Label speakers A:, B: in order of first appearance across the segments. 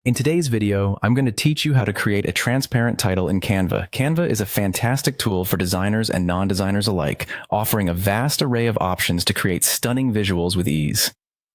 A: In today's video, I'm going to teach you how to create a transparent title in Canva. Canva is a fantastic tool for designers and non-designers alike, offering a vast array of options to create stunning visuals with ease.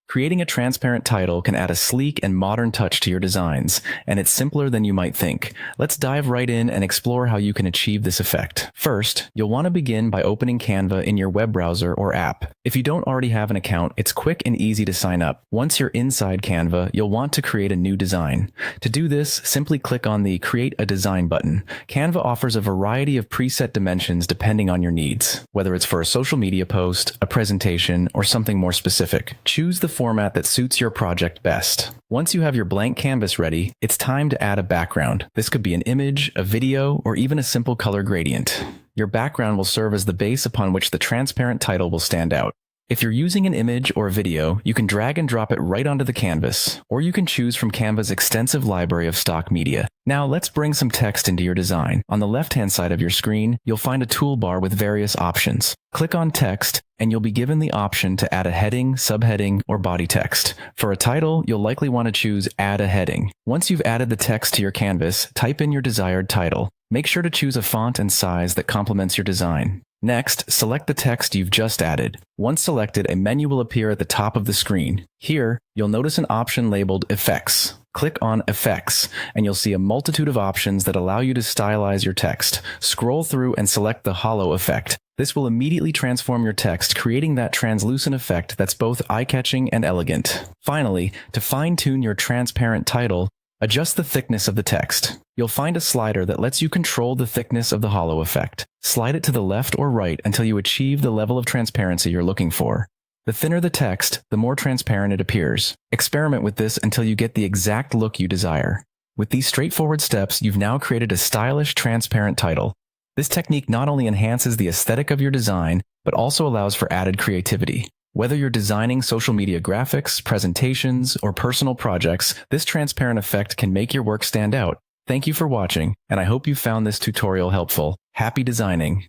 A: Creating a transparent title can add a sleek and modern touch to your designs, and it's simpler than you might think. Let's dive right in and explore how you can achieve this effect. First, you'll want to begin by opening Canva in your web browser or app. If you don't already have an account, it's quick and easy to sign up. Once you're inside Canva, you'll want to create a new design. To do this, simply click on the Create a Design button. Canva offers a variety of preset dimensions depending on your needs, whether it's for a social media post, a presentation, or something more specific. Choose the format that suits your project best. Once you have your blank canvas ready, it's time to add a background. This could be an image, a video, or even a simple color gradient. Your background will serve as the base upon which the transparent title will stand out. If you're using an image or a video, you can drag and drop it right onto the canvas, or you can choose from Canva's extensive library of stock media. Now let's bring some text into your design. On the left-hand side of your screen, you'll find a toolbar with various options. Click on Text, and you'll be given the option to add a heading, subheading, or body text. For a title, you'll likely want to choose Add a Heading. Once you've added the text to your canvas, type in your desired title. Make sure to choose a font and size that complements your design. Next, select the text you've just added. Once selected, a menu will appear at the top of the screen. Here, you'll notice an option labeled Effects. Click on Effects, and you'll see a multitude of options that allow you to stylize your text. Scroll through and select the Hollow effect. This will immediately transform your text, creating that translucent effect that's both eye-catching and elegant. Finally, to fine-tune your transparent title, adjust the thickness of the text. You'll find a slider that lets you control the thickness of the hollow effect. Slide it to the left or right until you achieve the level of transparency you're looking for. The thinner the text, the more transparent it appears. Experiment with this until you get the exact look you desire. With these straightforward steps, you've now created a stylish, transparent title. This technique not only enhances the aesthetic of your design, but also allows for added creativity. Whether you're designing social media graphics, presentations, or personal projects, this transparent effect can make your work stand out. Thank you for watching, and I hope you found this tutorial helpful. Happy designing!